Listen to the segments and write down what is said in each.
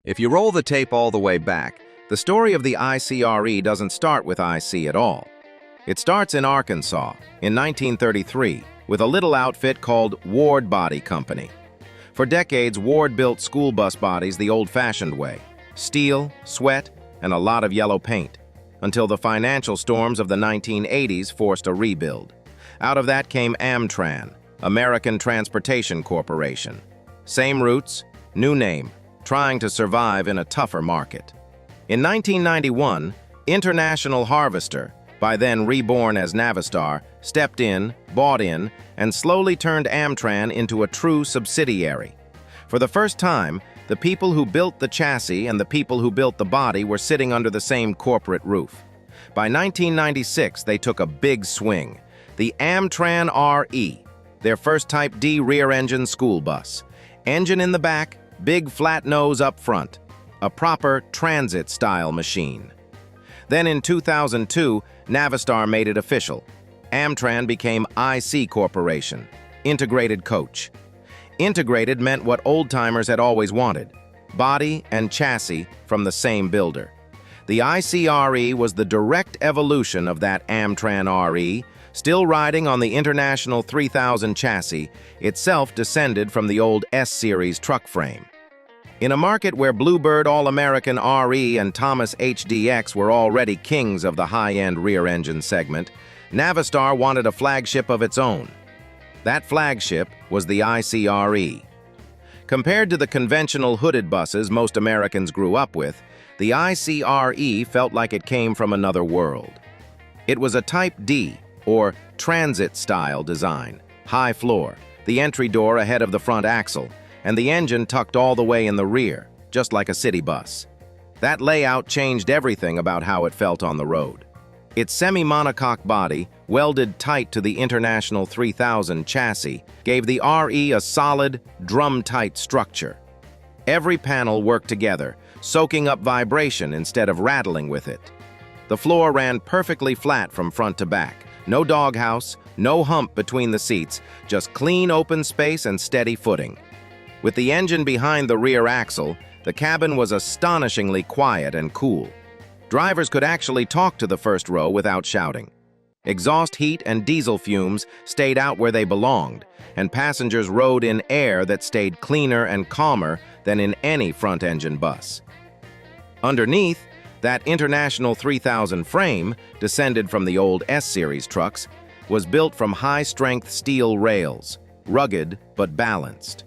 If you roll the tape all the way back, the story of the ICRE doesn't start with IC at all. It starts in Arkansas in 1933 with a little outfit called Ward Body Company. For decades, Ward built school bus bodies the old-fashioned way: steel, sweat, and a lot of yellow paint, until the financial storms of the 1980s forced a rebuild. Out of that came AmTran, American Transportation Corporation. Same roots, new name, trying to survive in a tougher market. In 1991, International Harvester, by then reborn as Navistar, stepped in, bought in, and slowly turned AmTran into a true subsidiary. For the first time, the people who built the chassis and the people who built the body were sitting under the same corporate roof. By 1996, they took a big swing. The AmTran RE, their first Type D rear-engine school bus. Engine in the back, big flat nose up front. A proper transit-style machine. Then in 2002, Navistar made it official. AmTran became IC Corporation, Integrated Coach. Integrated meant what old-timers had always wanted: body and chassis from the same builder. The ICRE was the direct evolution of that AmTran RE, still riding on the International 3000 chassis, itself descended from the old S-Series truck frame. In a market where Bluebird All-American RE and Thomas HDX were already kings of the high-end rear-engine segment, Navistar wanted a flagship of its own. That flagship was the ICRE. Compared to the conventional hooded buses most Americans grew up with, the ICRE felt like it came from another world. It was a Type D, or transit-style design, high floor, the entry door ahead of the front axle, and the engine tucked all the way in the rear, just like a city bus. That layout changed everything about how it felt on the road. Its semi-monocoque body, welded tight to the International 3000 chassis, gave the RE a solid, drum-tight structure. Every panel worked together, soaking up vibration instead of rattling with it. The floor ran perfectly flat from front to back. No doghouse, no hump between the seats, just clean open space and steady footing. With the engine behind the rear axle, the cabin was astonishingly quiet and cool. Drivers could actually talk to the first row without shouting. Exhaust heat and diesel fumes stayed out where they belonged, and passengers rode in air that stayed cleaner and calmer than in any front-engine bus. Underneath, that International 3000 frame, descended from the old S-Series trucks, was built from high-strength steel rails, rugged but balanced.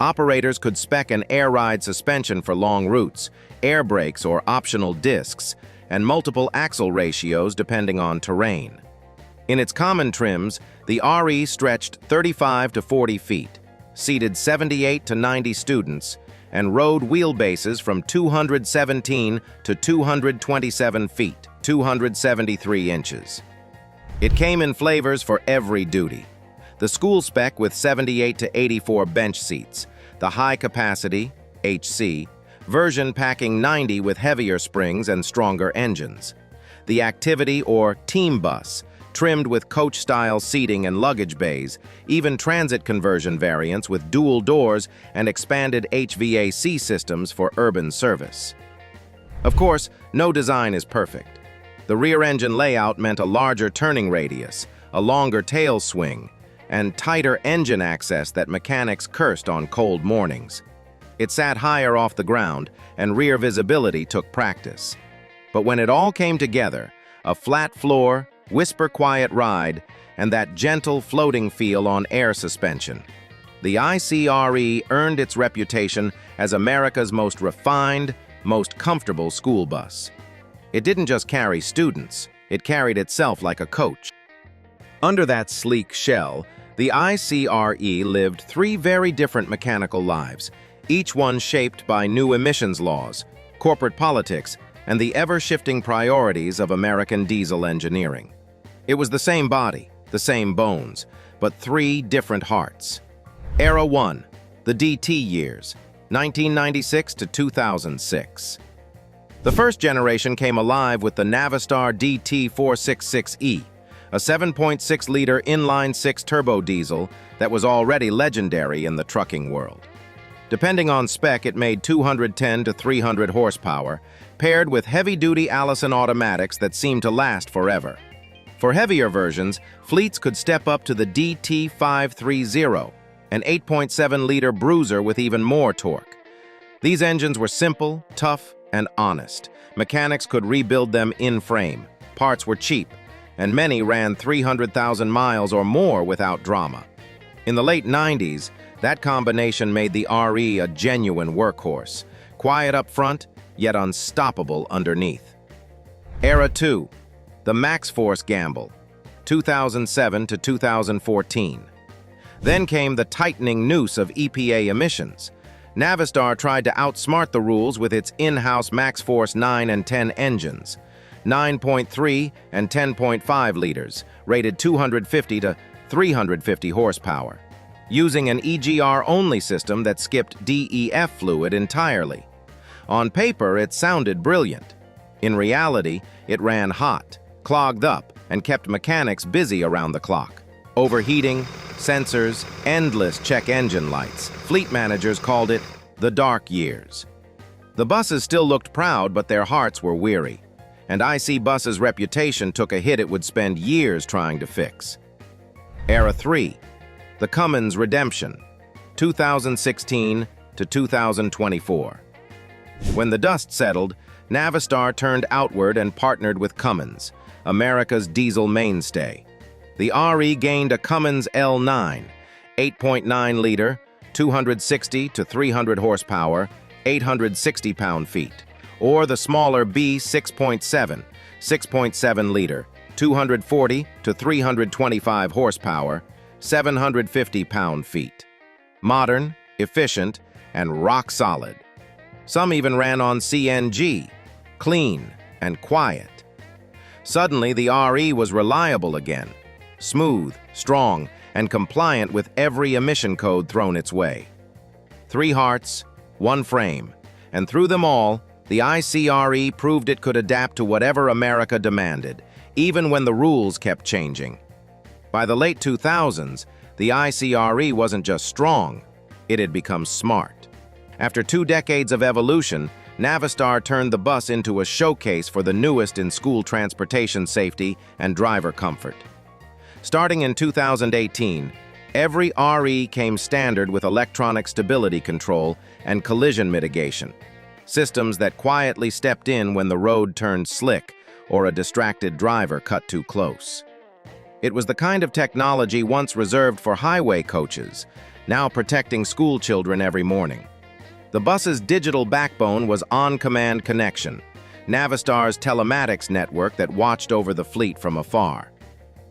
Operators could spec an air ride suspension for long routes, air brakes or optional discs, and multiple axle ratios depending on terrain. In its common trims, the RE stretched 35 to 40 feet, seated 78 to 90 students, and rode wheelbases from 217 to 227 feet, 273 inches. It came in flavors for every duty. The school spec with 78 to 84 bench seats, the high-capacity, HC, version packing 90 with heavier springs and stronger engines. The activity or team bus, trimmed with coach-style seating and luggage bays, even transit conversion variants with dual doors and expanded HVAC systems for urban service. Of course, no design is perfect. The rear-engine layout meant a larger turning radius, a longer tail swing, and tighter engine access that mechanics cursed on cold mornings. It sat higher off the ground, and rear visibility took practice. But when it all came together, a flat floor, whisper-quiet ride, and that gentle floating feel on air suspension, the ICRE earned its reputation as America's most refined, most comfortable school bus. It didn't just carry students, it carried itself like a coach. Under that sleek shell, the ICRE lived three very different mechanical lives, each one shaped by new emissions laws, corporate politics, and the ever-shifting priorities of American diesel engineering. It was the same body, the same bones, but three different hearts. Era 1, the DT years, 1996 to 2006. The first generation came alive with the Navistar DT466E, a 7.6-liter inline-six turbo diesel that was already legendary in the trucking world. Depending on spec, it made 210 to 300 horsepower, paired with heavy-duty Allison automatics that seemed to last forever. For heavier versions, fleets could step up to the DT530, an 8.7-liter bruiser with even more torque. These engines were simple, tough, and honest. Mechanics could rebuild them in-frame. Parts were cheap, and many ran 300,000 miles or more without drama. In the late 90s, that combination made the RE a genuine workhorse, quiet up front, yet unstoppable underneath. Era 2, the MaxxForce gamble, 2007 to 2014. Then came the tightening noose of EPA emissions. Navistar tried to outsmart the rules with its in-house MaxxForce 9 and 10 engines, 9.3 and 10.5 liters, rated 250 to 350 horsepower, using an EGR-only system that skipped DEF fluid entirely. On paper, it sounded brilliant. In reality, it ran hot, clogged up, and kept mechanics busy around the clock. Overheating, sensors, endless check engine lights. Fleet managers called it the dark years. The buses still looked proud, but their hearts were weary. And IC Bus's reputation took a hit it would spend years trying to fix. Era 3, the Cummins redemption, 2016 to 2024. When the dust settled, Navistar turned outward and partnered with Cummins, America's diesel mainstay. The RE gained a Cummins L9, 8.9-liter, 260 to 300 horsepower, 860 pound-feet, or the smaller B 6.7, 6.7-liter, 240 to 325 horsepower, 750 pound-feet. Modern, efficient, and rock-solid. Some even ran on CNG, clean and quiet. Suddenly, the RE was reliable again, smooth, strong, and compliant with every emission code thrown its way. 3 hearts, 1 frame, and through them all, the ICRE proved it could adapt to whatever America demanded, even when the rules kept changing. By the late 2000s, the ICRE wasn't just strong, it had become smart. After 2 decades of evolution, Navistar turned the bus into a showcase for the newest in school transportation safety and driver comfort. Starting in 2018, every RE came standard with electronic stability control and collision mitigation, systems that quietly stepped in when the road turned slick or a distracted driver cut too close. It was the kind of technology once reserved for highway coaches, now protecting school children every morning. The bus's digital backbone was on-command connection, Navistar's telematics network that watched over the fleet from afar.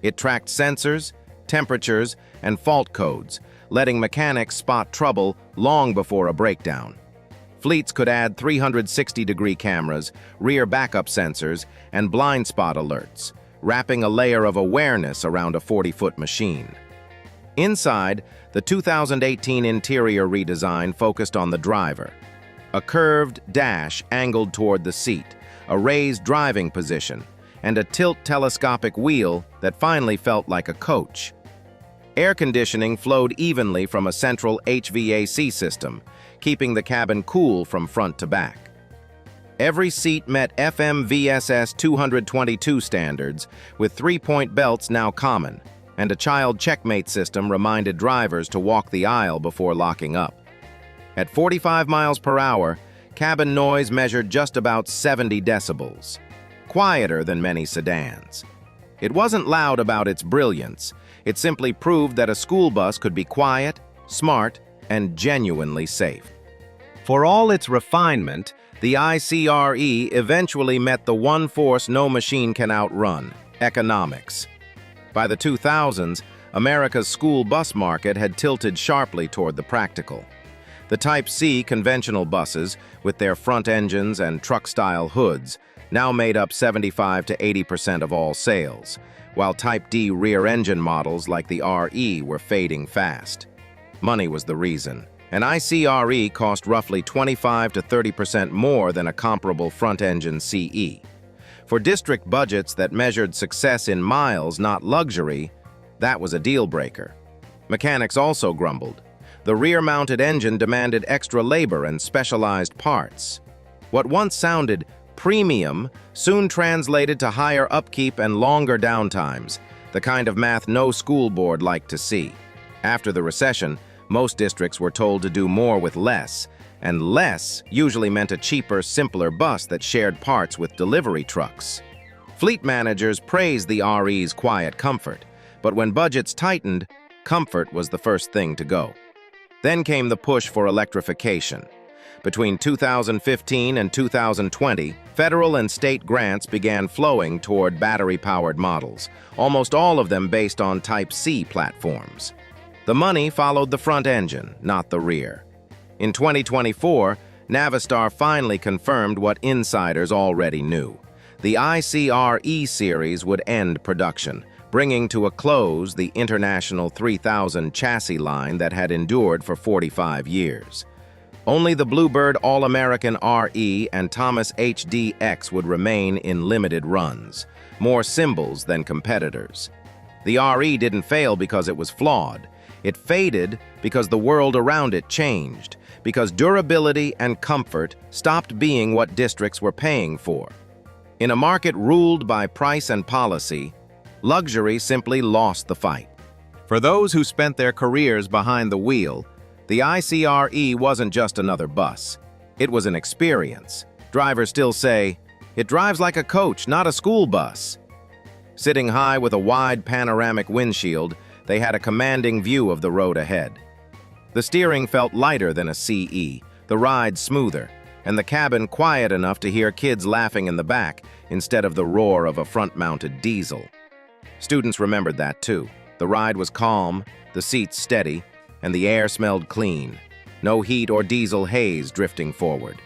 It tracked sensors, temperatures, and fault codes, letting mechanics spot trouble long before a breakdown. Fleets could add 360-degree cameras, rear backup sensors, and blind spot alerts, wrapping a layer of awareness around a 40-foot machine. Inside, the 2018 interior redesign focused on the driver. A curved dash angled toward the seat, a raised driving position, and a tilt telescopic wheel that finally felt like a coach. Air conditioning flowed evenly from a central HVAC system, keeping the cabin cool from front to back. Every seat met FMVSS 222 standards, with 3-point belts now common, and a child checkmate system reminded drivers to walk the aisle before locking up. At 45 miles per hour, cabin noise measured just about 70 decibels, quieter than many sedans. It wasn't loud about its brilliance, it simply proved that a school bus could be quiet, smart, and genuinely safe. For all its refinement, the ICRE eventually met the one force no machine can outrun: economics. By the 2000s, America's school bus market had tilted sharply toward the practical. The Type C conventional buses, with their front engines and truck-style hoods, now made up 75 to 80% of all sales, while Type D rear-engine models like the RE were fading fast. Money was the reason. An ICRE cost roughly 25 to 30% more than a comparable front-engine CE. For district budgets that measured success in miles, not luxury, that was a deal-breaker. Mechanics also grumbled. The rear-mounted engine demanded extra labor and specialized parts. What once sounded premium soon translated to higher upkeep and longer downtimes, the kind of math no school board liked to see. After the recession, most districts were told to do more with less, and less usually meant a cheaper, simpler bus that shared parts with delivery trucks. Fleet managers praised the RE's quiet comfort, but when budgets tightened, comfort was the first thing to go. Then came the push for electrification. Between 2015 and 2020, federal and state grants began flowing toward battery-powered models, almost all of them based on Type C platforms. The money followed the front engine, not the rear. In 2024, Navistar finally confirmed what insiders already knew. The ICR-E series would end production, bringing to a close the International 3000 chassis line that had endured for 45 years. Only the Bluebird All-American RE and Thomas HD-X would remain in limited runs, more symbols than competitors. The RE didn't fail because it was flawed. It faded because the world around it changed, because durability and comfort stopped being what districts were paying for. In a market ruled by price and policy, luxury simply lost the fight. For those who spent their careers behind the wheel, the ICR-E wasn't just another bus. It was an experience. Drivers still say, "It drives like a coach, not a school bus." Sitting high with a wide panoramic windshield, they had a commanding view of the road ahead. The steering felt lighter than a CE, the ride smoother, and the cabin quiet enough to hear kids laughing in the back instead of the roar of a front-mounted diesel. Students remembered that too. The ride was calm, the seats steady, and the air smelled clean. No heat or diesel haze drifting forward.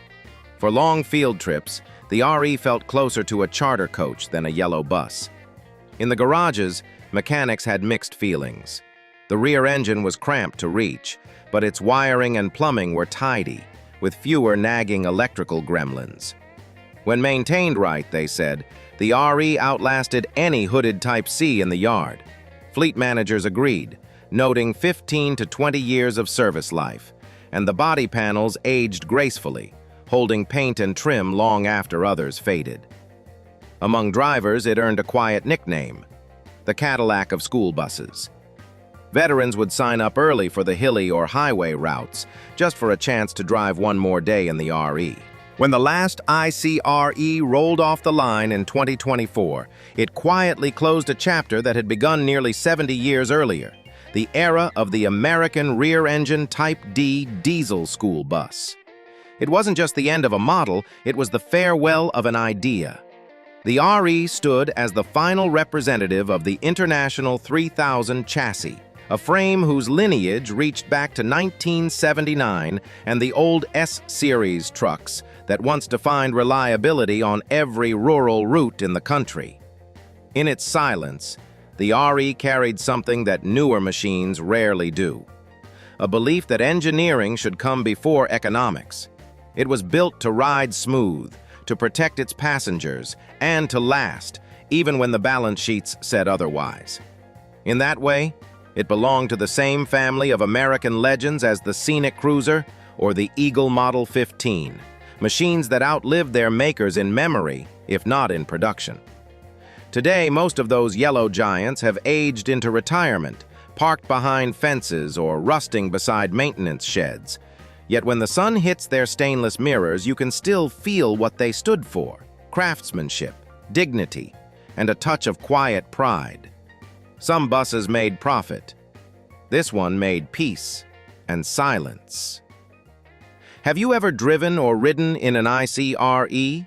For long field trips, the RE felt closer to a charter coach than a yellow bus. In the garages, mechanics had mixed feelings. The rear engine was cramped to reach, but its wiring and plumbing were tidy, with fewer nagging electrical gremlins. When maintained right, they said, the RE outlasted any hooded Type C in the yard. Fleet managers agreed, noting 15 to 20 years of service life, and the body panels aged gracefully, holding paint and trim long after others faded. Among drivers, it earned a quiet nickname, the Cadillac of school buses. Veterans would sign up early for the hilly or highway routes, just for a chance to drive one more day in the RE. When the last ICR-E rolled off the line in 2024, it quietly closed a chapter that had begun nearly 70 years earlier, the era of the American rear-engine Type D diesel school bus. It wasn't just the end of a model, it was the farewell of an idea. The RE stood as the final representative of the International 3000 chassis, a frame whose lineage reached back to 1979 and the old S-Series trucks that once defined reliability on every rural route in the country. In its silence, the RE carried something that newer machines rarely do, a belief that engineering should come before economics. It was built to ride smooth, to protect its passengers, and to last, even when the balance sheets said otherwise. In that way, it belonged to the same family of American legends as the Scenic Cruiser or the Eagle Model 15, machines that outlived their makers in memory, if not in production. Today, most of those yellow giants have aged into retirement, parked behind fences or rusting beside maintenance sheds. Yet when the sun hits their stainless mirrors, you can still feel what they stood for: craftsmanship, dignity, and a touch of quiet pride. Some buses made profit. This one made peace and silence. Have you ever driven or ridden in an ICR-E?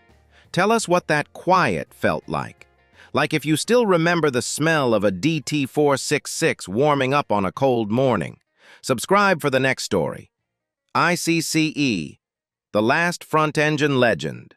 Tell us what that quiet felt like. Like if you still remember the smell of a DT466 warming up on a cold morning. Subscribe for the next story. ICCE, the last front-engine legend.